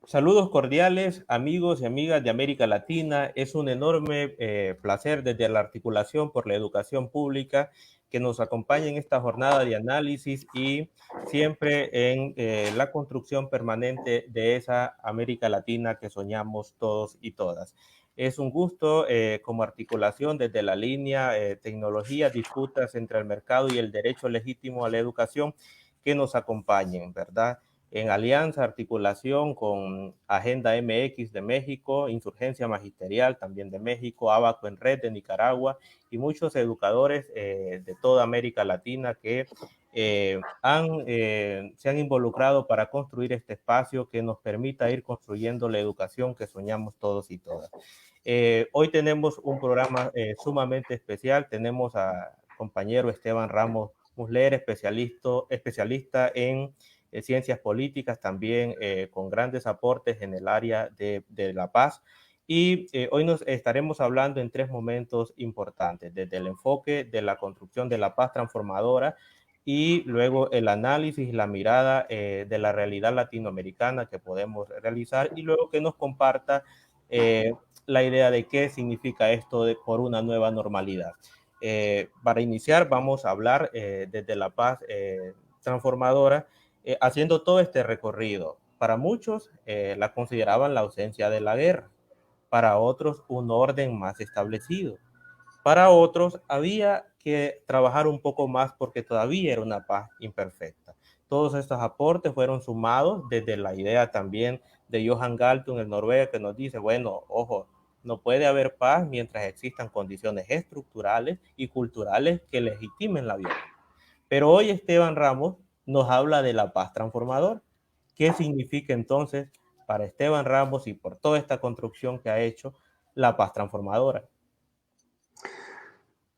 Saludos cordiales, amigos y amigas de América Latina. Es un enorme placer desde la Articulación por la Educación Pública que nos acompañe en esta jornada de análisis y siempre en la construcción permanente de esa América Latina que soñamos todos y todas. Es un gusto como articulación desde la línea tecnología, disputas entre el mercado y el derecho legítimo a la educación que nos acompañen, ¿verdad? En alianza, articulación con Agenda MX de México, Insurgencia Magisterial también de México, Abaco en Red de Nicaragua y muchos educadores de toda América Latina que se han involucrado para construir este espacio que nos permita ir construyendo la educación que soñamos todos y todas. Hoy tenemos un programa sumamente especial. Tenemos a compañero Esteban Ramos Musler, especialista en ciencias políticas, también con grandes aportes en el área de la paz. Y hoy nos estaremos hablando en tres momentos importantes, desde el enfoque de la construcción de la paz transformadora y luego el análisis y la mirada de la realidad latinoamericana que podemos realizar y luego que nos comparta la idea de qué significa esto por una nueva normalidad. Para iniciar vamos a hablar desde la paz transformadora, haciendo todo este recorrido. Para muchos la consideraban la ausencia de la guerra, para otros un orden más establecido, para otros había que trabajar un poco más porque todavía era una paz imperfecta. Todos estos aportes fueron sumados desde la idea también de Johan Galtung, el Noruega, que nos dice, bueno, ojo, no puede haber paz mientras existan condiciones estructurales y culturales que legitimen la violencia. Pero hoy Esteban Ramos nos habla de la paz transformadora. ¿Qué significa entonces para Esteban Ramos y por toda esta construcción que ha hecho la paz transformadora?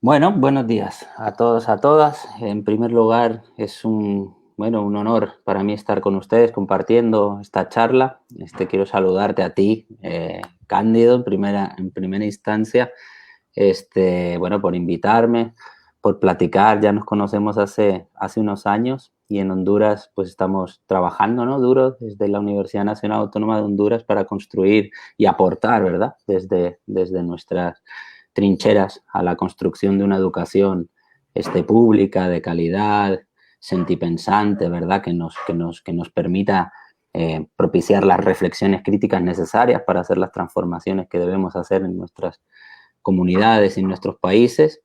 Bueno, buenos días a todos, a todas. En primer lugar, es un honor para mí estar con ustedes compartiendo esta charla. Quiero saludarte a ti, Cándido, en primera instancia, por invitarme, por platicar. Ya nos conocemos hace unos años y en Honduras pues estamos trabajando, ¿no?, duro desde la Universidad Nacional Autónoma de Honduras para construir y aportar, ¿verdad?, desde nuestras trincheras a la construcción de una educación pública, de calidad, sentipensante, ¿verdad?, que nos permita propiciar las reflexiones críticas necesarias para hacer las transformaciones que debemos hacer en nuestras comunidades y en nuestros países.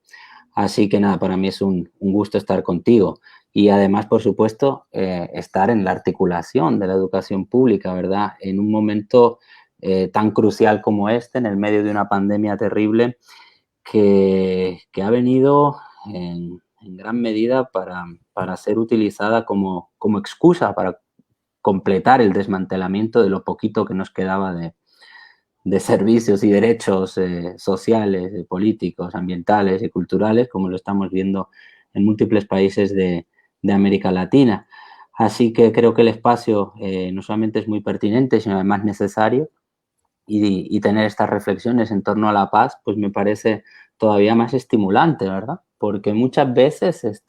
Así que nada, para mí es un gusto estar contigo. Y además, por supuesto, estar en la articulación de la educación pública, ¿verdad?, en un momento tan crucial como en el medio de una pandemia terrible que ha venido en gran medida para ser utilizada como excusa para completar el desmantelamiento de lo poquito que nos quedaba de servicios y derechos sociales, políticos, ambientales y culturales, como lo estamos viendo en múltiples países de América Latina. Así que creo que el espacio no solamente es muy pertinente, sino además necesario, y tener estas reflexiones en torno a la paz, pues me parece todavía más estimulante, ¿verdad? Porque muchas veces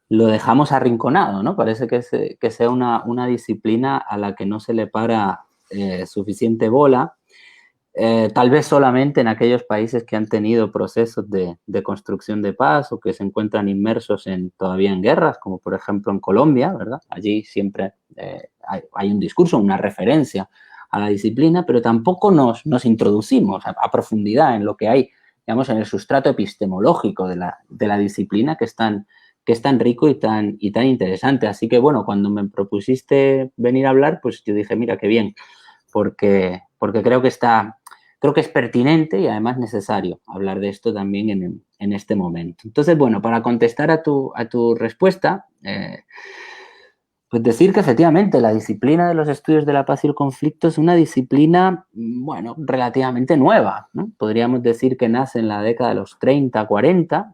lo dejamos arrinconado, ¿no? Parece que sea una disciplina a la que no se le para suficiente bola, tal vez solamente en aquellos países que han tenido procesos de construcción de paz o que se encuentran inmersos todavía en guerras, como por ejemplo en Colombia, ¿verdad? Allí siempre hay un discurso, una referencia a la disciplina, pero tampoco nos introducimos a profundidad en lo que hay, digamos, en el sustrato epistemológico de la disciplina, que es tan rico y tan interesante. Así que, bueno, cuando me propusiste venir a hablar, pues yo dije, mira, qué bien, porque creo que es pertinente y además necesario hablar de esto también en este momento. Entonces, bueno, para contestar a tu respuesta, pues decir que efectivamente la disciplina de los estudios de la paz y el conflicto es una disciplina, bueno, relativamente nueva, ¿no? Podríamos decir que nace en la década de los 30, 40,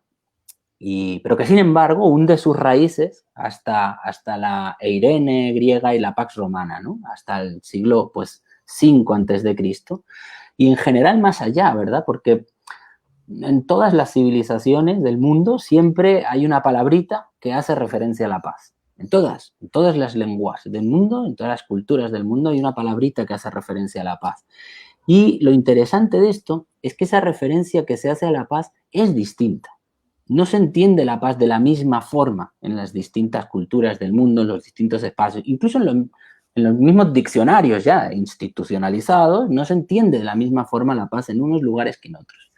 pero que sin embargo hunde sus raíces hasta la Eirene griega y la Pax Romana, ¿no? Hasta el siglo, pues, 5 antes de Cristo, y en general más allá, ¿verdad? Porque en todas las civilizaciones del mundo siempre hay una palabrita que hace referencia a la paz. en todas las lenguas del mundo, en todas las culturas del mundo hay una palabrita que hace referencia a la paz. Y lo interesante de esto es que esa referencia que se hace a la paz es distinta. No se entiende la paz de la misma forma en las distintas culturas del mundo, en los distintos espacios, incluso en los mismos diccionarios ya institucionalizados, no se entiende de la misma forma la paz en unos lugares que en otros.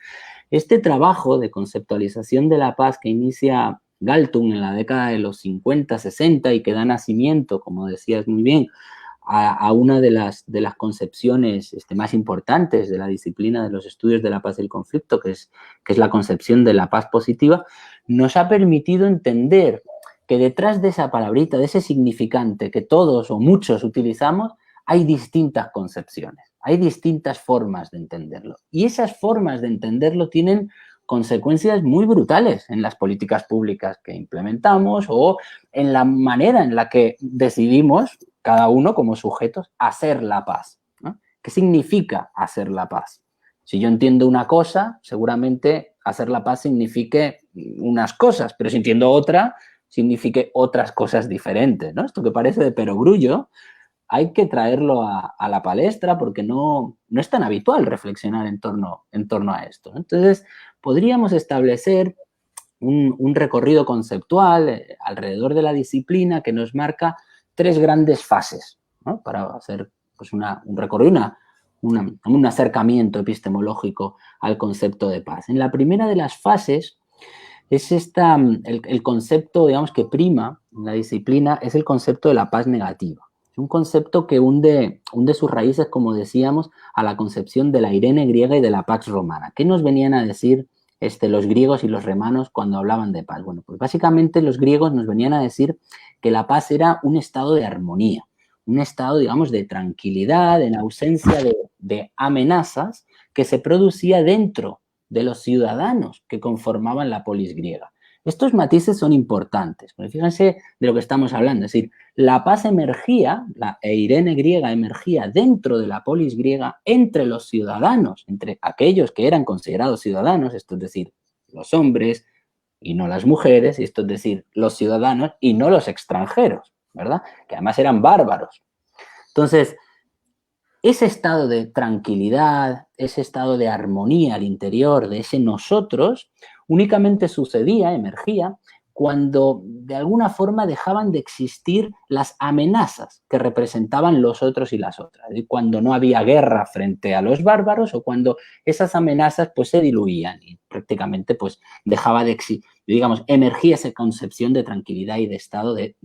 Este trabajo de conceptualización de la paz que inicia Galtung en la década de los 50, 60 y que da nacimiento, como decías muy bien, a una de las concepciones más importantes de la disciplina de los estudios de la paz y el conflicto, que es la concepción de la paz positiva, nos ha permitido entender que detrás de esa palabrita, de ese significante que todos o muchos utilizamos, hay distintas concepciones, hay distintas formas de entenderlo. Y esas formas de entenderlo tienen consecuencias muy brutales en las políticas públicas que implementamos o en la manera en la que decidimos, cada uno como sujetos, hacer la paz, ¿no? ¿Qué significa hacer la paz? Si yo entiendo una cosa, seguramente hacer la paz signifique unas cosas, pero si entiendo otra, signifique otras cosas diferentes, ¿no? Esto que parece de perogrullo, hay que traerlo a la palestra porque no es tan habitual reflexionar en torno a esto, ¿no? Entonces, podríamos establecer un recorrido conceptual alrededor de la disciplina que nos marca 3 grandes fases, ¿no? Para hacer pues, un recorrido, un acercamiento epistemológico al concepto de paz. En la primera de las fases es el concepto, digamos, que prima en la disciplina es el concepto de la paz negativa. Es un concepto que hunde sus raíces, como decíamos, a la concepción de la Irene griega y de la Pax Romana. ¿Qué nos venían a decir los griegos y los romanos cuando hablaban de paz? Bueno, pues básicamente los griegos nos venían a decir que la paz era un estado de armonía, un estado, digamos, de tranquilidad, en ausencia de amenazas que se producía dentro de los ciudadanos que conformaban la polis griega. Estos matices son importantes, porque fíjense de lo que estamos hablando, es decir, la paz emergía, la Eirene griega emergía dentro de la polis griega entre los ciudadanos, entre aquellos que eran considerados ciudadanos, esto es decir, los hombres y no las mujeres, y esto es decir, los ciudadanos y no los extranjeros, ¿verdad? Que además eran bárbaros. Entonces, ese estado de tranquilidad, ese estado de armonía al interior de ese nosotros, únicamente sucedía, emergía, cuando de alguna forma dejaban de existir las amenazas que representaban los otros y las otras. Y cuando no había guerra frente a los bárbaros o cuando esas amenazas pues se diluían y prácticamente pues dejaba de existir, digamos, emergía esa concepción de tranquilidad y de estado de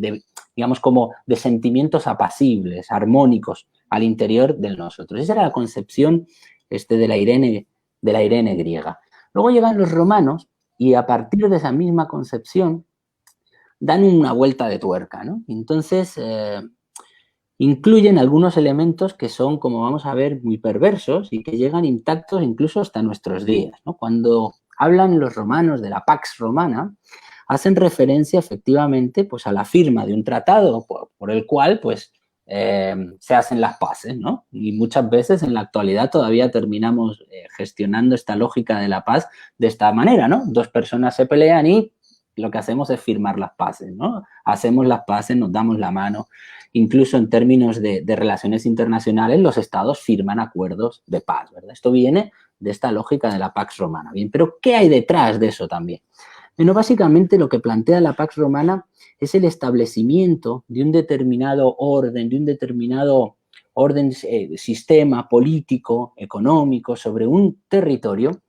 digamos, como de sentimientos apacibles, armónicos al interior de nosotros. Esa era la concepción de la Irene griega. Luego llegan los romanos y a partir de esa misma concepción dan una vuelta de tuerca, ¿no? Entonces, incluyen algunos elementos que son, como vamos a ver, muy perversos y que llegan intactos incluso hasta nuestros días, ¿no? Cuando hablan los romanos de la Pax Romana, hacen referencia efectivamente pues, a la firma de un tratado por el cual pues, se hacen las paces, ¿no? Y muchas veces en la actualidad todavía terminamos gestionando esta lógica de la paz de esta manera, ¿no? 2 personas se pelean y lo que hacemos es firmar las paces, ¿no? Hacemos las paces, nos damos la mano. Incluso en términos de relaciones internacionales, los estados firman acuerdos de paz, ¿verdad? Esto viene de esta lógica de la Pax Romana. Bien, pero ¿qué hay detrás de eso también? Bueno, básicamente lo que plantea la Pax Romana es el establecimiento de un determinado orden, sistema político, económico, sobre un territorio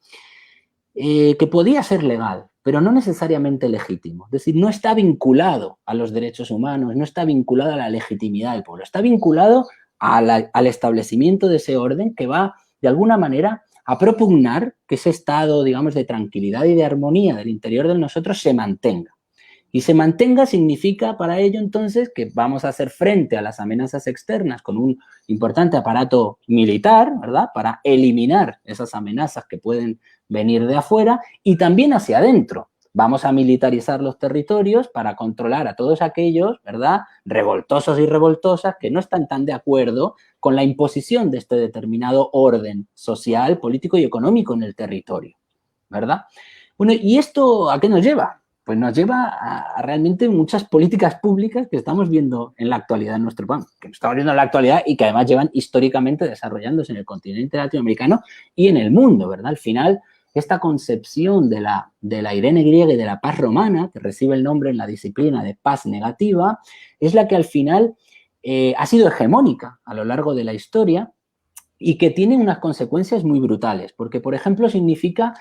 que podía ser legal, pero no necesariamente legítimo. Es decir, no está vinculado a los derechos humanos, no está vinculado a la legitimidad del pueblo, está vinculado al establecimiento de ese orden que va, de alguna manera, a propugnar que ese estado, digamos, de tranquilidad y de armonía del interior de nosotros se mantenga. Y se mantenga significa para ello, entonces, que vamos a hacer frente a las amenazas externas con un importante aparato militar, ¿verdad?, para eliminar esas amenazas que pueden venir de afuera y también hacia adentro. Vamos a militarizar los territorios para controlar a todos aquellos, ¿verdad?, revoltosos y revoltosas que no están tan de acuerdo con la imposición de este determinado orden social, político y económico en el territorio, ¿verdad? Bueno, ¿y esto a qué nos lleva? pues nos lleva a realmente muchas políticas públicas que estamos viendo en la actualidad en nuestro país, que estamos viendo en la actualidad y que además llevan históricamente desarrollándose en el continente latinoamericano y en el mundo, ¿verdad? Al final, esta concepción de la Irene griega y de la paz romana, que recibe el nombre en la disciplina de paz negativa, es la que al final ha sido hegemónica a lo largo de la historia y que tiene unas consecuencias muy brutales, porque, por ejemplo, significa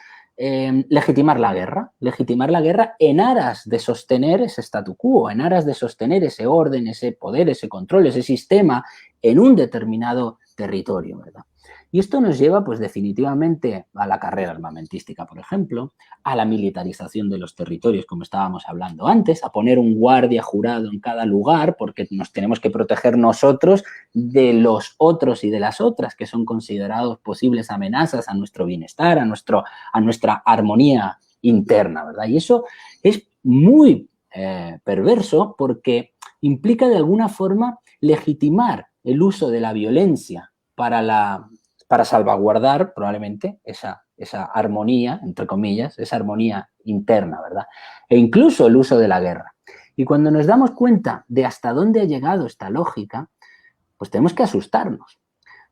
legitimar la guerra en aras de sostener ese statu quo, en aras de sostener ese orden, ese poder, ese control, ese sistema en un determinado territorio, ¿verdad? Y esto nos lleva, pues, definitivamente a la carrera armamentística, por ejemplo, a la militarización de los territorios, como estábamos hablando antes, a poner un guardia jurado en cada lugar, porque nos tenemos que proteger nosotros de los otros y de las otras que son considerados posibles amenazas a nuestro bienestar, a nuestra armonía interna, ¿verdad? Y eso es muy perverso porque implica de alguna forma legitimar el uso de la violencia para salvaguardar probablemente esa armonía, entre comillas, esa armonía interna, ¿verdad? E incluso el uso de la guerra. Y cuando nos damos cuenta de hasta dónde ha llegado esta lógica, pues tenemos que asustarnos.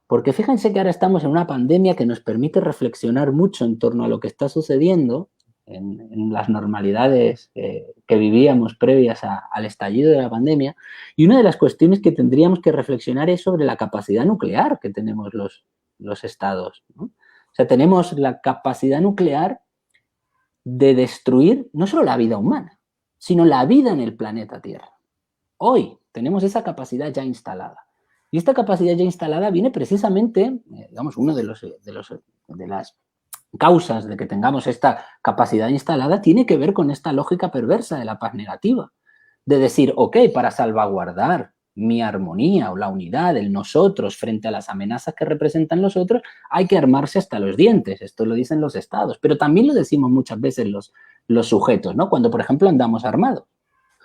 Porque fíjense que ahora estamos en una pandemia que nos permite reflexionar mucho en torno a lo que está sucediendo en las normalidades que vivíamos previas al estallido de la pandemia. Y una de las cuestiones que tendríamos que reflexionar es sobre la capacidad nuclear que tenemos los estados, ¿no? O sea, tenemos la capacidad nuclear de destruir no solo la vida humana, sino la vida en el planeta Tierra. Hoy tenemos esa capacidad ya instalada. Y esta capacidad ya instalada viene precisamente, digamos, una de las causas de que tengamos esta capacidad instalada tiene que ver con esta lógica perversa de la paz negativa. De decir, ok, para salvaguardar mi armonía o la unidad, el nosotros frente a las amenazas que representan los otros, hay que armarse hasta los dientes. Esto lo dicen los estados, pero también lo decimos muchas veces los sujetos, ¿no? Cuando, por ejemplo, andamos armados.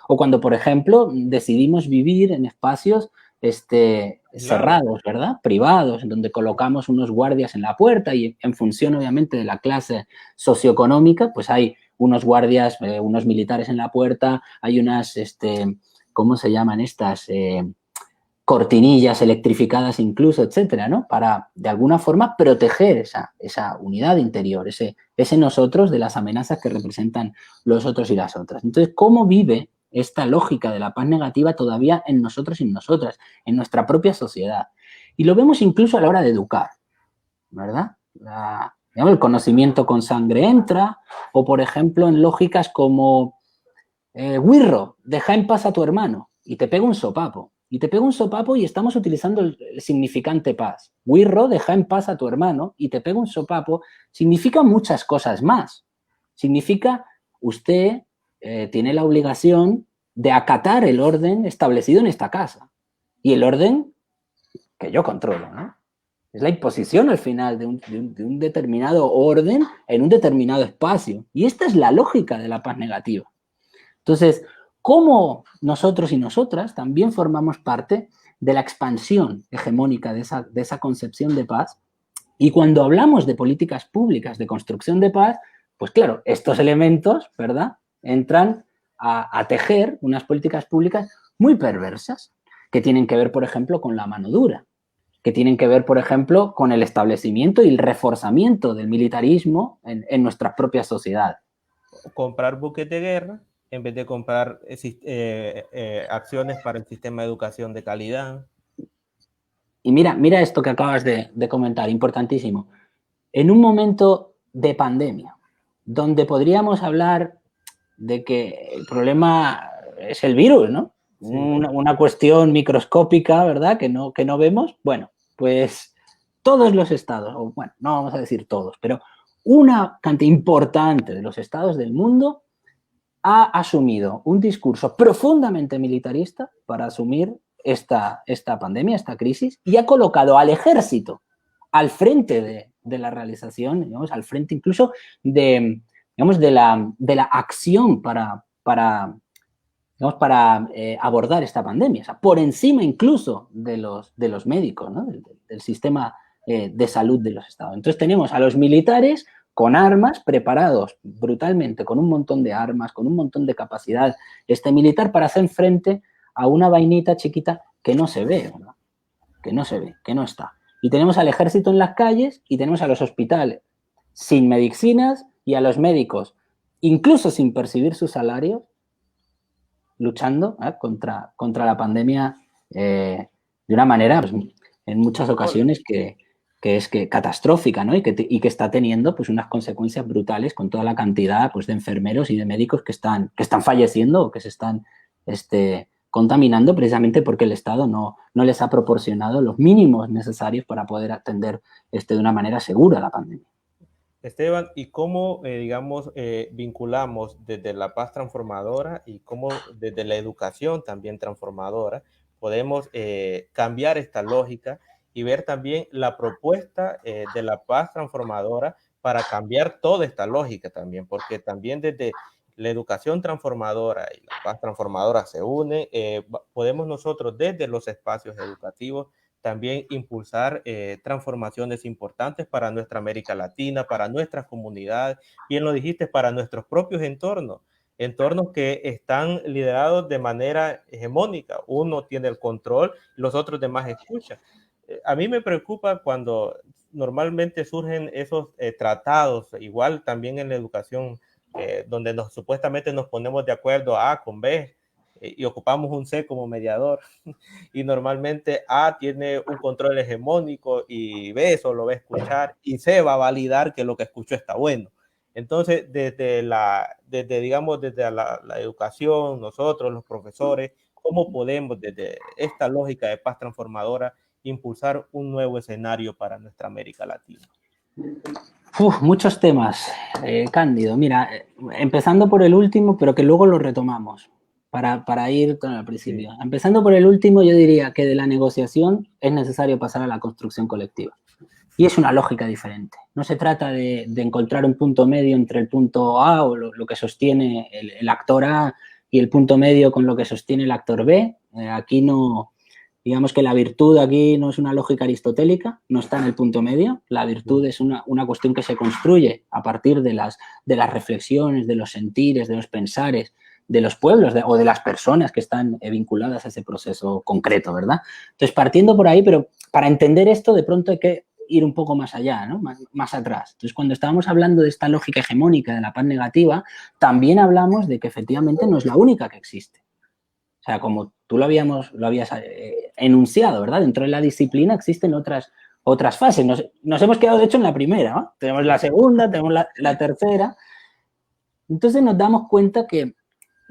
O cuando, por ejemplo, decidimos vivir en espacios cerrados, ¿verdad? Privados, en donde colocamos unos guardias en la puerta y en función, obviamente, de la clase socioeconómica, pues hay unos guardias, unos militares en la puerta, hay unas, ¿cómo se llaman estas? Cortinillas electrificadas incluso, etcétera, ¿no? Para, de alguna forma, proteger esa unidad interior, ese nosotros de las amenazas que representan los otros y las otras. Entonces, ¿cómo vive esta lógica de la paz negativa todavía en nosotros y en nosotras, en nuestra propia sociedad? Y lo vemos incluso a la hora de educar, ¿verdad? Digamos, el conocimiento con sangre entra, o por ejemplo en lógicas como Wirro, deja en paz a tu hermano y te pega un sopapo. Y te pega un sopapo y estamos utilizando el significante paz. Wirro, deja en paz a tu hermano y te pega un sopapo, significa muchas cosas más. Significa usted tiene la obligación de acatar el orden establecido en esta casa. Y el orden que yo controlo, ¿no? Es la imposición al final de un determinado orden en un determinado espacio. Y esta es la lógica de la paz negativa. Entonces, ¿cómo nosotros y nosotras también formamos parte de la expansión hegemónica de esa concepción de paz? Y cuando hablamos de políticas públicas de construcción de paz, pues claro, estos elementos, ¿verdad?, entran a tejer unas políticas públicas muy perversas que tienen que ver, por ejemplo, con la mano dura, que tienen que ver, por ejemplo, con el establecimiento y el reforzamiento del militarismo en nuestras propias sociedades. Comprar buques de guerra en vez de comprar acciones para el sistema de educación de calidad. Y mira esto que acabas de comentar, importantísimo. En un momento de pandemia, donde podríamos hablar de que el problema es el virus, ¿no? Sí. Una cuestión microscópica, ¿verdad?, que no vemos. Bueno, pues todos los estados, o bueno, no vamos a decir todos, pero una cantidad importante de los estados del mundo ha asumido un discurso profundamente militarista para asumir esta pandemia, esta crisis, y ha colocado al ejército al frente de la realización, digamos, al frente incluso de la acción para abordar esta pandemia, o sea, por encima incluso de los médicos, ¿no?, del sistema de salud de los estados. Entonces tenemos a los militares con armas, preparados brutalmente, con un montón de armas, con un montón de capacidad militar para hacer frente a una vainita chiquita que no se ve, ¿verdad? Que no se ve, que no está. Y tenemos al ejército en las calles y tenemos a los hospitales sin medicinas y a los médicos, incluso sin percibir su salario, luchando contra la pandemia de una manera, pues, en muchas ocasiones que es catastrófica, ¿no? Y que está teniendo pues unas consecuencias brutales con toda la cantidad pues de enfermeros y de médicos que están falleciendo o que se están contaminando precisamente porque el Estado no les ha proporcionado los mínimos necesarios para poder atender de una manera segura la pandemia. Esteban, ¿y cómo, digamos, vinculamos desde la paz transformadora y cómo desde la educación también transformadora podemos cambiar esta lógica y ver también la propuesta de la paz transformadora para cambiar toda esta lógica también? Porque también desde la educación transformadora y la paz transformadora se unen, podemos nosotros desde los espacios educativos también impulsar transformaciones importantes para nuestra América Latina, para nuestras comunidades, bien lo dijiste, para nuestros propios entornos que están liderados de manera hegemónica. Uno tiene el control, los otros demás escuchan. A mí me preocupa cuando normalmente surgen esos tratados, igual también en la educación, donde supuestamente nos ponemos de acuerdo A con B, y ocupamos un C como mediador, y normalmente A tiene un control hegemónico y B solo va a escuchar y C va a validar que lo que escuchó está bueno. Entonces, desde la educación, nosotros, los profesores, ¿cómo podemos desde esta lógica de paz transformadora impulsar un nuevo escenario para nuestra América Latina? Muchos temas, Cándido. Mira, empezando por el último, pero que luego lo retomamos para ir con el principio. Sí. Empezando por el último, yo diría que de la negociación es necesario pasar a la construcción colectiva. Y es una lógica diferente. No se trata de encontrar un punto medio entre el punto A o lo que sostiene el actor A y el punto medio con lo que sostiene el actor B. Aquí no, digamos que la virtud aquí no es una lógica aristotélica, no está en el punto medio. La virtud es una cuestión que se construye a partir de las reflexiones, de los sentires, de los pensares, de los pueblos o de las personas que están vinculadas a ese proceso concreto, ¿verdad? Entonces, partiendo por ahí, pero para entender esto, de pronto hay que ir un poco más allá, ¿no? Más atrás. Entonces, cuando estábamos hablando de esta lógica hegemónica de la paz negativa, también hablamos de que efectivamente no es la única que existe. O sea, como tú lo habías enunciado, ¿verdad? Dentro de la disciplina existen otras fases. Nos hemos quedado, de hecho, en la primera, ¿no? Tenemos la segunda, tenemos la tercera. Entonces nos damos cuenta que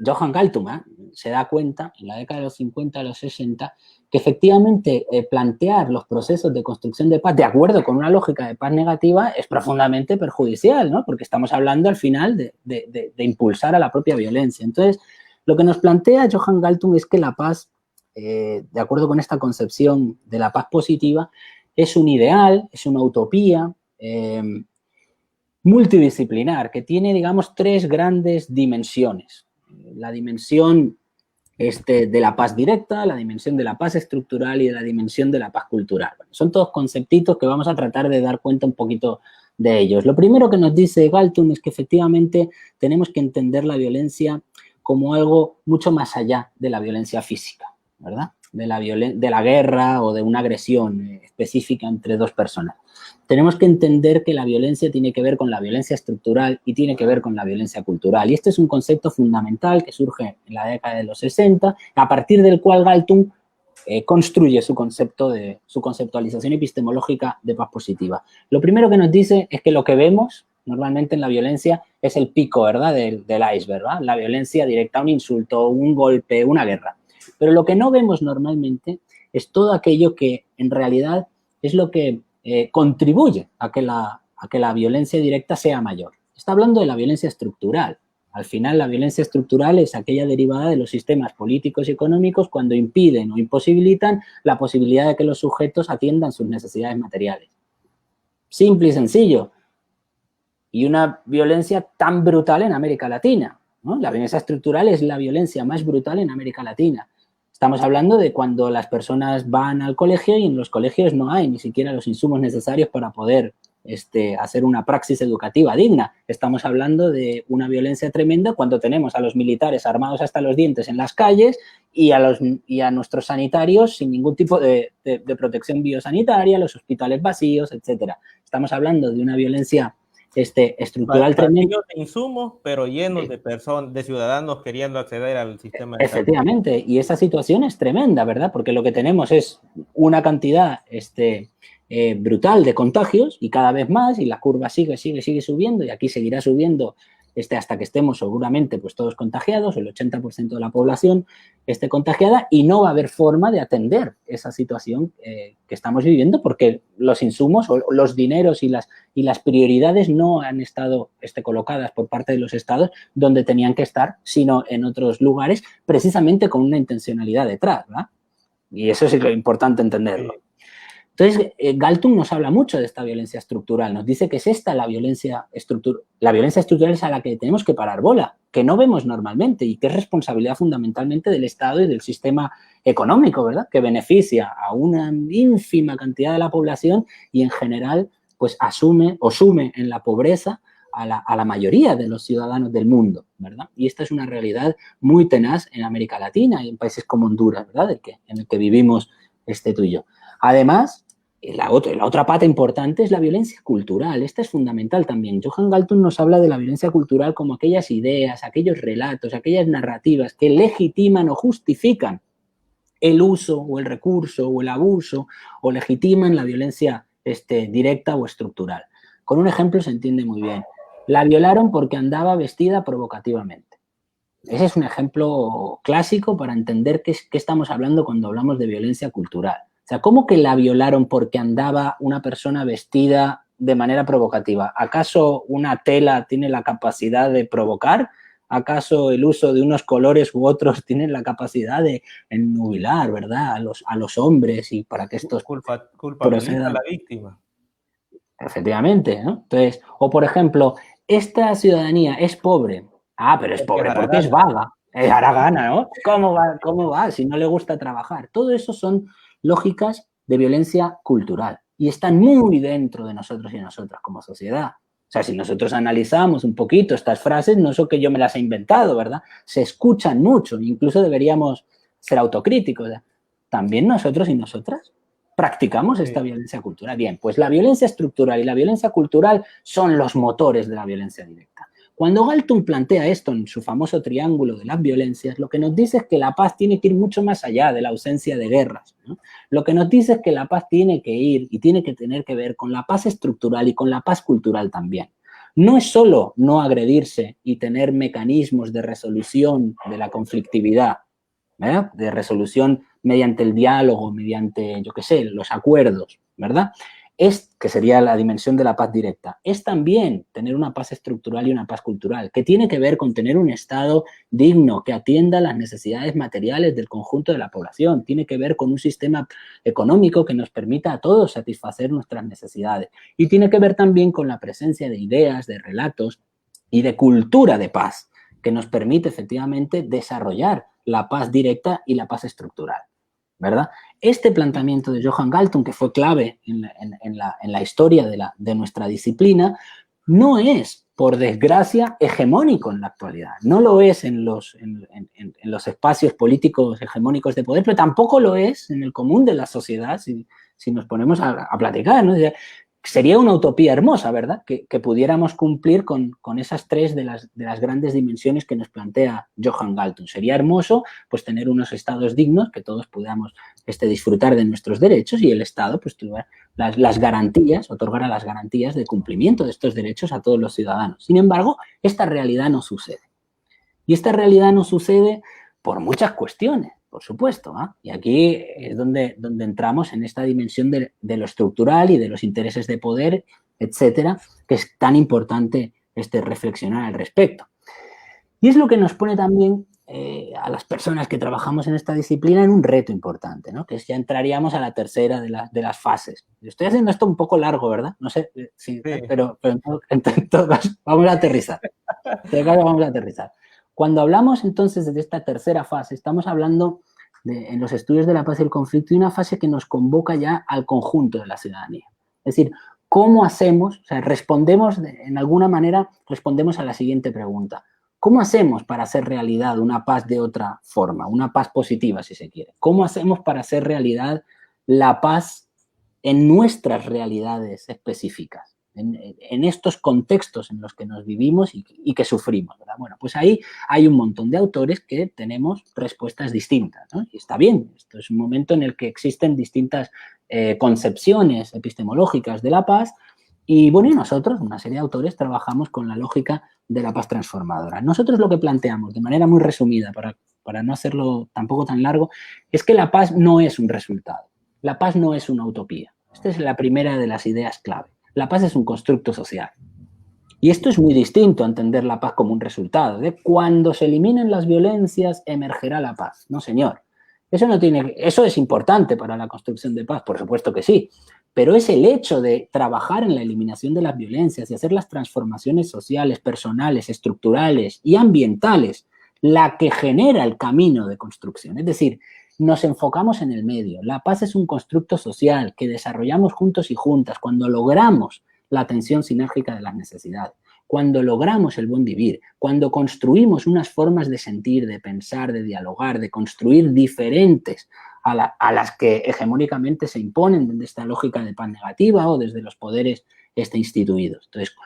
Johan Galtung se da cuenta en la década de los 50 a los 60 que efectivamente plantear los procesos de construcción de paz de acuerdo con una lógica de paz negativa es profundamente perjudicial, ¿no? Porque estamos hablando al final de impulsar a la propia violencia. Entonces, lo que nos plantea Johan Galtung es que la paz, de acuerdo con esta concepción de la paz positiva, es un ideal, es una utopía multidisciplinar que tiene, digamos, tres grandes dimensiones. La dimensión de la paz directa, la dimensión de la paz estructural y la dimensión de la paz cultural. Bueno, son todos conceptitos que vamos a tratar de dar cuenta un poquito de ellos. Lo primero que nos dice Galtung es que efectivamente tenemos que entender la violencia como algo mucho más allá de la violencia física, ¿verdad? De la guerra o de una agresión específica entre dos personas. Tenemos que entender que la violencia tiene que ver con la violencia estructural y tiene que ver con la violencia cultural. Y este es un concepto fundamental que surge en la década de los 60, a partir del cual Galtung construye su conceptualización epistemológica de paz positiva. Lo primero que nos dice es que lo que vemos normalmente en la violencia es el pico, ¿verdad?, del iceberg, ¿verdad? La violencia directa, un insulto, un golpe, una guerra. Pero lo que no vemos normalmente es todo aquello que en realidad es lo que contribuye a que la violencia directa sea mayor. Está hablando de la violencia estructural. Al final, la violencia estructural es aquella derivada de los sistemas políticos y económicos cuando impiden o imposibilitan la posibilidad de que los sujetos atiendan sus necesidades materiales. Simple y sencillo. Y una violencia tan brutal en América Latina, ¿no? La violencia estructural es la violencia más brutal en América Latina. Estamos hablando de cuando las personas van al colegio y en los colegios no hay ni siquiera los insumos necesarios para poder hacer una praxis educativa digna. Estamos hablando de una violencia tremenda cuando tenemos a los militares armados hasta los dientes en las calles y a nuestros sanitarios sin ningún tipo de protección biosanitaria, los hospitales vacíos, etcétera. Estamos hablando de una violencia estructural tremenda. De insumos, pero llenos de personas, de ciudadanos queriendo acceder al sistema de salud. Efectivamente, y esa situación es tremenda, ¿verdad? Porque lo que tenemos es una cantidad brutal de contagios y cada vez más, y la curva sigue subiendo, y aquí seguirá subiendo hasta que estemos seguramente pues todos contagiados, el 80% de la población esté contagiada, y no va a haber forma de atender esa situación que estamos viviendo porque los insumos o los dineros y las prioridades no han estado colocadas por parte de los estados donde tenían que estar, sino en otros lugares, precisamente con una intencionalidad detrás, ¿verdad? Y eso es lo importante entenderlo. Entonces, Galtung nos habla mucho de esta violencia estructural, nos dice que es esta la violencia estructural. La violencia estructural es a la que tenemos que parar bola, que no vemos normalmente y que es responsabilidad fundamentalmente del Estado y del sistema económico, ¿verdad? Que beneficia a una ínfima cantidad de la población y en general pues sume en la pobreza a la mayoría de los ciudadanos del mundo, ¿verdad? Y esta es una realidad muy tenaz en América Latina y en países como Honduras, ¿verdad? En el que vivimos tú y yo. Además, la otra pata importante es la violencia cultural. Esta es fundamental también. Johan Galtung nos habla de la violencia cultural como aquellas ideas, aquellos relatos, aquellas narrativas que legitiman o justifican el uso o el recurso o el abuso o legitiman la violencia directa o estructural. Con un ejemplo se entiende muy bien. La violaron porque andaba vestida provocativamente. Ese es un ejemplo clásico para entender qué estamos hablando cuando hablamos de violencia cultural. O sea, ¿cómo que la violaron porque andaba una persona vestida de manera provocativa? ¿Acaso una tela tiene la capacidad de provocar? ¿Acaso el uso de unos colores u otros tiene la capacidad de ennubilar, ¿verdad? a los hombres y para que estos culpabiliza a la víctima? Efectivamente, ¿no? Entonces, o por ejemplo, esta ciudadanía es pobre. Ah, pero es pobre porque es vaga. Hará gana, ¿no? ¿Cómo va? Si no le gusta trabajar. Todo eso son lógicas de violencia cultural y están muy dentro de nosotros y nosotras como sociedad. O sea, si nosotros analizamos un poquito estas frases, no es que yo me las he inventado, ¿verdad? Se escuchan mucho, incluso deberíamos ser autocríticos. También nosotros y nosotras practicamos esta violencia cultural. Bien, pues la violencia estructural y la violencia cultural son los motores de la violencia directa. Cuando Galtung plantea esto en su famoso triángulo de las violencias, lo que nos dice es que la paz tiene que ir mucho más allá de la ausencia de guerras, ¿no? Lo que nos dice es que la paz tiene que ir y tiene que tener que ver con la paz estructural y con la paz cultural también. No es solo no agredirse y tener mecanismos de resolución de la conflictividad, ¿verdad? De resolución mediante el diálogo, mediante, yo qué sé, los acuerdos, ¿verdad? Que sería la dimensión de la paz directa. Es también tener una paz estructural y una paz cultural, que tiene que ver con tener un Estado digno, que atienda las necesidades materiales del conjunto de la población. Tiene que ver con un sistema económico que nos permita a todos satisfacer nuestras necesidades. Y tiene que ver también con la presencia de ideas, de relatos y de cultura de paz, que nos permite efectivamente desarrollar la paz directa y la paz estructural, ¿verdad? Este planteamiento de Johan Galtung, que fue clave en la historia de nuestra disciplina, no es, por desgracia, hegemónico en la actualidad. No lo es en los espacios políticos hegemónicos de poder, pero tampoco lo es en el común de la sociedad, si nos ponemos a platicar, ¿no? Sería una utopía hermosa, ¿verdad? Que pudiéramos cumplir con esas tres de las grandes dimensiones que nos plantea Johan Galtung. Sería hermoso pues tener unos estados dignos, que todos podamos disfrutar de nuestros derechos y el Estado pues tuviera las garantías, otorgara las garantías de cumplimiento de estos derechos a todos los ciudadanos. Sin embargo, esta realidad no sucede. Y esta realidad no sucede por muchas cuestiones, por supuesto, ¿eh? Y aquí es donde entramos en esta dimensión de lo estructural y de los intereses de poder, etcétera, que es tan importante reflexionar al respecto. Y es lo que nos pone también a las personas que trabajamos en esta disciplina en un reto importante, ¿no? Que ya entraríamos a la tercera de las fases. Estoy haciendo esto un poco largo, ¿verdad? No sé, sí. Pero en todo caso, vamos a aterrizar. Cuando hablamos entonces de esta tercera fase, estamos hablando en los estudios de la paz y el conflicto de una fase que nos convoca ya al conjunto de la ciudadanía. Es decir, ¿cómo hacemos? O sea, en alguna manera, respondemos a la siguiente pregunta. ¿Cómo hacemos para hacer realidad una paz de otra forma, una paz positiva, si se quiere? ¿Cómo hacemos para hacer realidad la paz en nuestras realidades específicas, en estos contextos en los que nos vivimos y que sufrimos, ¿verdad? Bueno, pues ahí hay un montón de autores que tenemos respuestas distintas, ¿no? Y está bien, esto es un momento en el que existen distintas concepciones epistemológicas de la paz y, bueno, y nosotros, una serie de autores, trabajamos con la lógica de la paz transformadora. Nosotros lo que planteamos, de manera muy resumida, para no hacerlo tampoco tan largo, es que la paz no es un resultado. La paz no es una utopía. Esta es la primera de las ideas clave. La paz es un constructo social. Y esto es muy distinto a entender la paz como un resultado. De cuando se eliminen las violencias, emergerá la paz. No, señor. Eso es importante para la construcción de paz, por supuesto que sí. Pero es el hecho de trabajar en la eliminación de las violencias y hacer las transformaciones sociales, personales, estructurales y ambientales la que genera el camino de construcción. Es decir, nos enfocamos en el medio. La paz es un constructo social que desarrollamos juntos y juntas cuando logramos la atención sinérgica de las necesidades, cuando logramos el buen vivir, cuando construimos unas formas de sentir, de pensar, de dialogar, de construir diferentes a las que hegemónicamente se imponen desde esta lógica de paz negativa o desde los poderes instituidos. Entonces,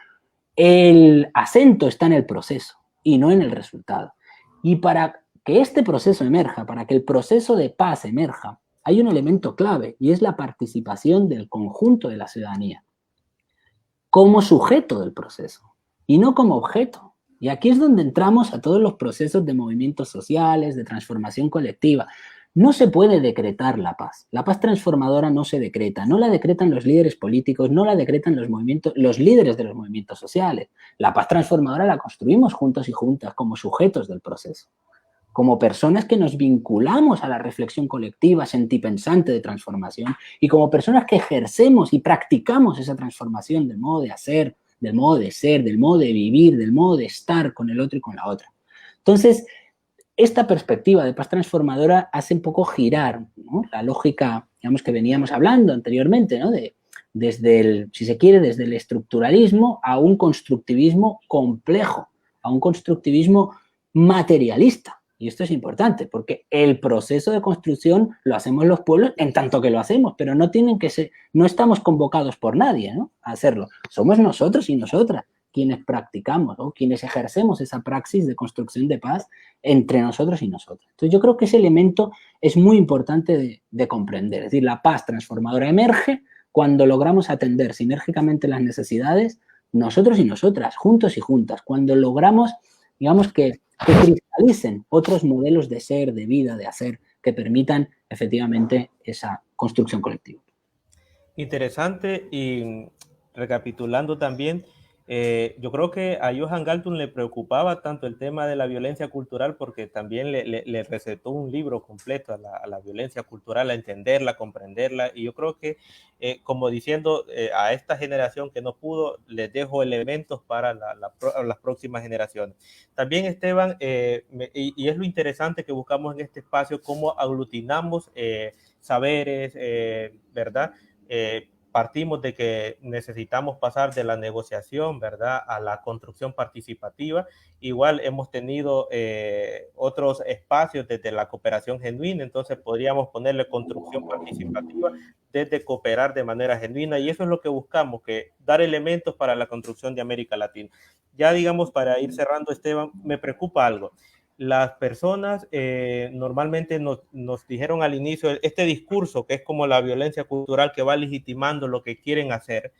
el acento está en el proceso y no en el resultado. Y para que este proceso emerja, para que el proceso de paz emerja, hay un elemento clave y es la participación del conjunto de la ciudadanía como sujeto del proceso y no como objeto. Y aquí es donde entramos a todos los procesos de movimientos sociales, de transformación colectiva. No se puede decretar la paz. La paz transformadora no se decreta. No la decretan los líderes políticos, no la decretan los líderes de los movimientos sociales. La paz transformadora la construimos juntos y juntas como sujetos del proceso, como personas que nos vinculamos a la reflexión colectiva, sentipensante de transformación y como personas que ejercemos y practicamos esa transformación del modo de hacer, del modo de ser, del modo de vivir, del modo de estar con el otro y con la otra. Entonces, esta perspectiva de paz transformadora hace un poco girar, ¿no?, la lógica, digamos, que veníamos hablando anteriormente, ¿no?, desde el estructuralismo a un constructivismo complejo, a un constructivismo materialista. Y esto es importante porque el proceso de construcción lo hacemos los pueblos en tanto que lo hacemos, pero no estamos convocados por nadie, ¿no?, a hacerlo. Somos nosotros y nosotras quienes practicamos, ¿no?, quienes ejercemos esa praxis de construcción de paz entre nosotros y nosotras. Entonces yo creo que ese elemento es muy importante de comprender. Es decir, la paz transformadora emerge cuando logramos atender sinérgicamente las necesidades nosotros y nosotras, juntos y juntas, cuando logramos, digamos, que cristalicen otros modelos de ser, de vida, de hacer, que permitan efectivamente esa construcción colectiva. Interesante, y recapitulando también, yo creo que a Johan Galtung le preocupaba tanto el tema de la violencia cultural porque también le recetó un libro completo a la violencia cultural, a entenderla, comprenderla, y yo creo que, como diciendo, a esta generación que no pudo, les dejo elementos para las próximas generaciones. También, Esteban, y es lo interesante que buscamos en este espacio, cómo aglutinamos saberes, ¿verdad? Partimos de que necesitamos pasar de la negociación, ¿verdad?, a la construcción participativa. Igual hemos tenido otros espacios desde la cooperación genuina, entonces podríamos ponerle construcción participativa desde cooperar de manera genuina, y eso es lo que buscamos, que dar elementos para la construcción de América Latina. Ya, digamos, para ir cerrando, Esteban, me preocupa algo. Las personas normalmente nos dijeron al inicio, este discurso que es como la violencia cultural que va legitimando lo que quieren hacer,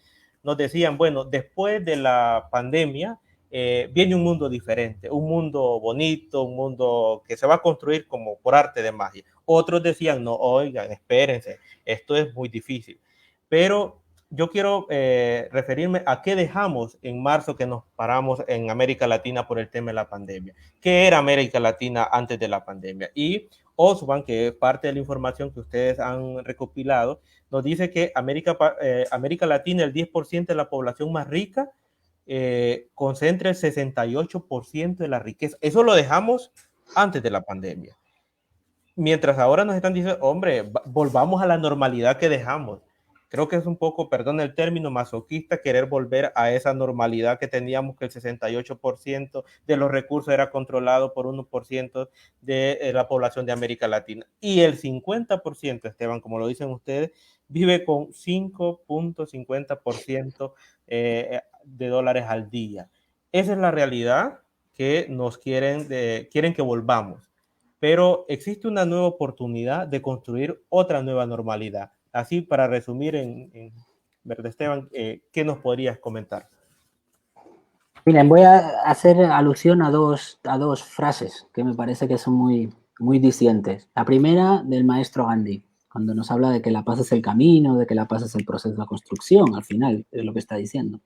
nos decían, bueno, después de la pandemia viene un mundo diferente, un mundo bonito, un mundo que se va a construir como por arte de magia. Otros decían, no, oigan, espérense, esto es muy difícil. Pero yo quiero referirme a qué dejamos en marzo que nos paramos en América Latina por el tema de la pandemia. ¿Qué era América Latina antes de la pandemia? Y Oswan, que es parte de la información que ustedes han recopilado, nos dice que América Latina, el 10% de la población más rica, concentra el 68% de la riqueza. Eso lo dejamos antes de la pandemia. Mientras ahora nos están diciendo, hombre, volvamos a la normalidad que dejamos. creo que es un poco, perdón el término, masoquista querer volver a esa normalidad que teníamos, que el 68% de los recursos era controlado por 1% de la población de América Latina. Y el 50%, Esteban, como lo dicen ustedes, vive con 5.50% de dólares al día. Esa es la realidad que nos quieren que volvamos. Pero existe una nueva oportunidad de construir otra nueva normalidad. Así, para resumir, ¿verdad, Esteban? ¿Qué nos podrías comentar? Miren, voy a hacer alusión a dos frases que me parece que son muy discientes. La primera, del maestro Gandhi, cuando nos habla de que la paz es el camino, de que la paz es el proceso de la construcción, al final es lo que está diciendo.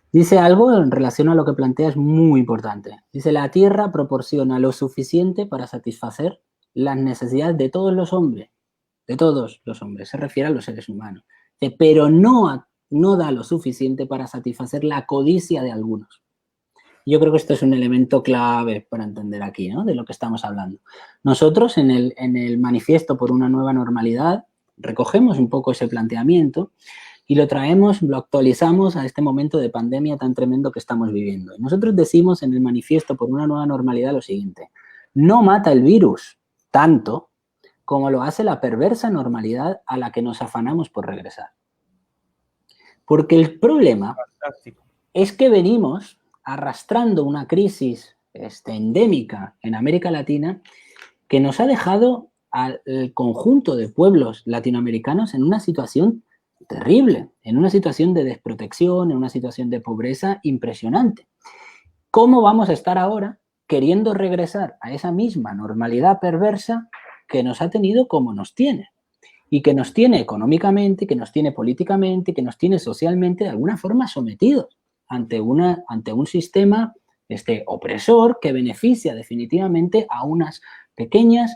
Dice algo en relación a lo que planteas muy importante. Dice, la Tierra proporciona lo suficiente para satisfacer las necesidades de todos los hombres. De todos los hombres, se refiere a los seres humanos. Dice, pero no da lo suficiente para satisfacer la codicia de algunos. Yo creo que esto es un elemento clave para entender aquí, ¿no?, de lo que estamos hablando. Nosotros en el manifiesto por una nueva normalidad recogemos un poco ese planteamiento y lo traemos, lo actualizamos a este momento de pandemia tan tremendo que estamos viviendo. Y nosotros decimos en el manifiesto por una nueva normalidad lo siguiente: no mata el virus tanto como lo hace la perversa normalidad a la que nos afanamos por regresar. Porque el problema es que venimos arrastrando una crisis endémica en América Latina que nos ha dejado al conjunto de pueblos latinoamericanos en una situación terrible, en una situación de desprotección, en una situación de pobreza impresionante. ¿Cómo vamos a estar ahora queriendo regresar a esa misma normalidad perversa que nos ha tenido como nos tiene? Y que nos tiene económicamente, que nos tiene políticamente, que nos tiene socialmente de alguna forma sometidos ante un sistema opresor que beneficia definitivamente a unas pequeñas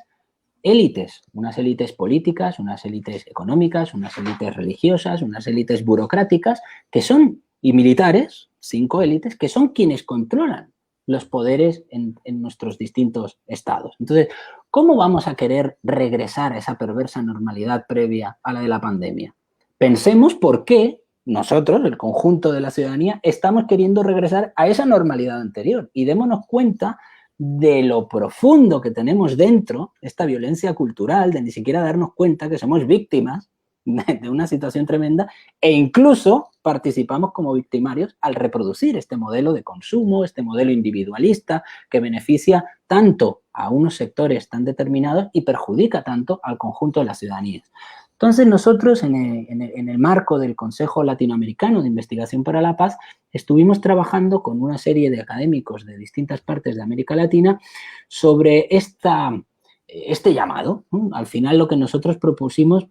élites, unas élites políticas, unas élites económicas, unas élites religiosas, unas élites burocráticas que son, y militares, 5 élites, que son quienes controlan los poderes en nuestros distintos estados. Entonces, ¿cómo vamos a querer regresar a esa perversa normalidad previa a la de la pandemia? Pensemos por qué nosotros, el conjunto de la ciudadanía, estamos queriendo regresar a esa normalidad anterior y démonos cuenta de lo profundo que tenemos dentro, esta violencia cultural, de ni siquiera darnos cuenta que somos víctimas de una situación tremenda e incluso participamos como victimarios al reproducir este modelo de consumo, este modelo individualista que beneficia tanto a unos sectores tan determinados y perjudica tanto al conjunto de la ciudadanía. Entonces nosotros en el marco del Consejo Latinoamericano de Investigación para la Paz estuvimos trabajando con una serie de académicos de distintas partes de América Latina sobre este llamado, ¿no? Al final lo que nosotros propusimos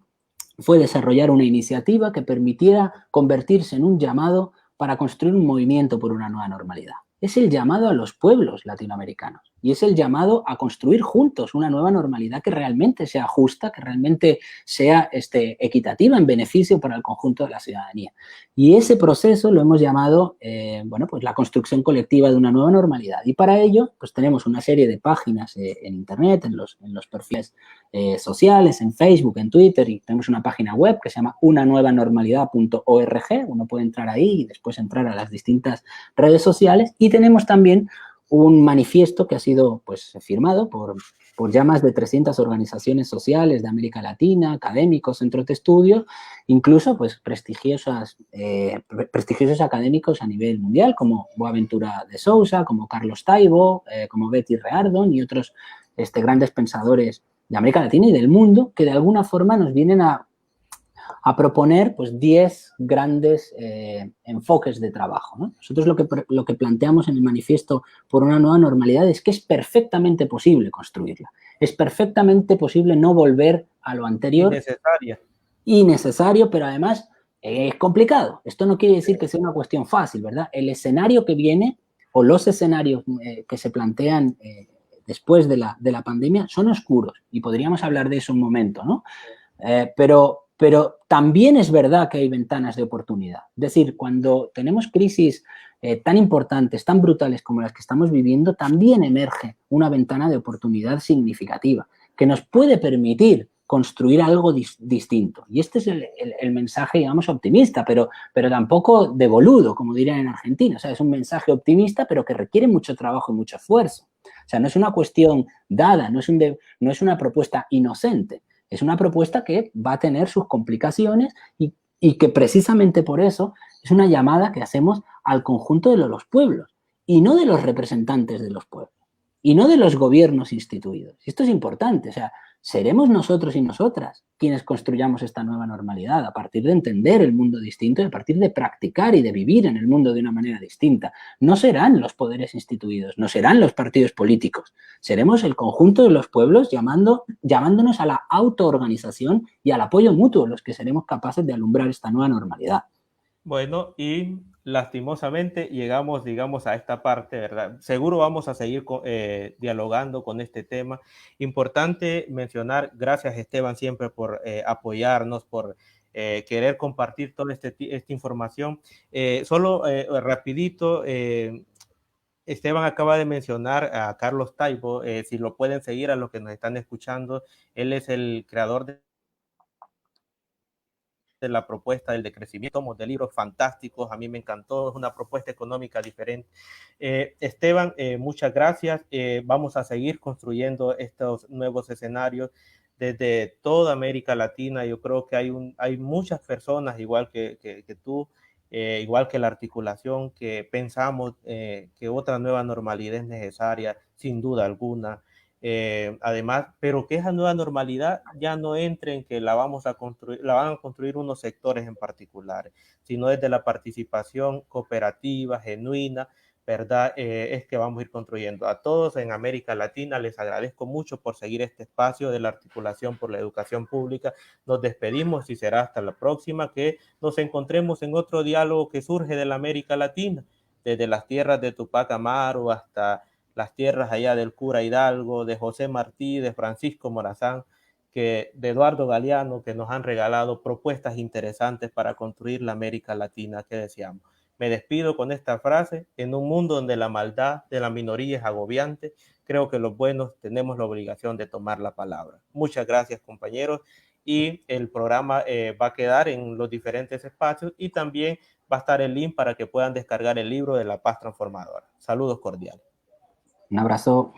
fue desarrollar una iniciativa que permitiera convertirse en un llamado para construir un movimiento por una nueva normalidad. Es el llamado a los pueblos latinoamericanos y es el llamado a construir juntos una nueva normalidad que realmente sea justa, que realmente sea equitativa en beneficio para el conjunto de la ciudadanía. Y ese proceso lo hemos llamado, pues la construcción colectiva de una nueva normalidad. Y para ello, pues tenemos una serie de páginas en Internet, en los perfiles sociales, en Facebook, en Twitter, y tenemos una página web que se llama unanuevanormalidad.org. Uno puede entrar ahí y después entrar a las distintas redes sociales. Y tenemos también un manifiesto que ha sido pues firmado por ya más de 300 organizaciones sociales de América Latina, académicos, centros de estudio, incluso pues prestigiosos académicos a nivel mundial, como Boaventura de Sousa, como Carlos Taibo, como Betty Reardon y otros grandes pensadores de América Latina y del mundo, que de alguna forma nos vienen a proponer pues 10 grandes enfoques de trabajo, ¿no? Nosotros lo que planteamos en el manifiesto por una nueva normalidad es que es perfectamente posible construirla. Es perfectamente posible no volver a lo anterior. Innecesario, pero además es complicado. Esto no quiere decir que sea una cuestión fácil, ¿verdad? El escenario que viene o los escenarios que se plantean después de la pandemia son oscuros y podríamos hablar de eso un momento, ¿no? Pero también es verdad que hay ventanas de oportunidad. Es decir, cuando tenemos crisis tan importantes, tan brutales como las que estamos viviendo, también emerge una ventana de oportunidad significativa que nos puede permitir construir algo distinto. Y este es el mensaje, digamos, optimista, pero tampoco de boludo, como dirían en Argentina. O sea, es un mensaje optimista, pero que requiere mucho trabajo y mucho esfuerzo. O sea, no es una cuestión dada, no es una propuesta inocente. Es una propuesta que va a tener sus complicaciones y que precisamente por eso es una llamada que hacemos al conjunto de los pueblos y no de los representantes de los pueblos y no de los gobiernos instituidos. Y esto es importante, o sea, seremos nosotros y nosotras quienes construyamos esta nueva normalidad a partir de entender el mundo distinto y a partir de practicar y de vivir en el mundo de una manera distinta. No serán los poderes instituidos, no serán los partidos políticos, seremos el conjunto de los pueblos llamándonos a la autoorganización y al apoyo mutuo los que seremos capaces de alumbrar esta nueva normalidad. Bueno, y lastimosamente llegamos, digamos, a esta parte, ¿verdad? Seguro vamos a seguir dialogando con este tema. Importante mencionar, gracias Esteban siempre por apoyarnos, por querer compartir toda esta información. Solo rapidito, Esteban acaba de mencionar a Carlos Taibo, si lo pueden seguir a los que nos están escuchando, él es el creador de la propuesta del decrecimiento, de libros fantásticos, a mí me encantó, es una propuesta económica diferente. Esteban, muchas gracias, vamos a seguir construyendo estos nuevos escenarios desde toda América Latina. Yo creo que hay muchas personas, igual que tú, igual que la articulación, que pensamos que otra nueva normalidad es necesaria, sin duda alguna. Además, pero que esa nueva normalidad ya no entre en que la van a construir unos sectores en particular, sino desde la participación cooperativa, genuina, ¿verdad? Es que vamos a ir construyendo. A todos en América Latina les agradezco mucho por seguir este espacio de la articulación por la educación pública. Nos despedimos y será hasta la próxima, que nos encontremos en otro diálogo que surge de la América Latina, desde las tierras de Tupac Amaru hasta las tierras allá del cura Hidalgo, de José Martí, de Francisco Morazán, de Eduardo Galeano, que nos han regalado propuestas interesantes para construir la América Latina que deseamos. Me despido con esta frase: en un mundo donde la maldad de la minoría es agobiante, creo que los buenos tenemos la obligación de tomar la palabra. Muchas gracias, compañeros, y el programa va a quedar en los diferentes espacios y también va a estar el link para que puedan descargar el libro de La Paz Transformadora. Saludos cordiales. Un abrazo.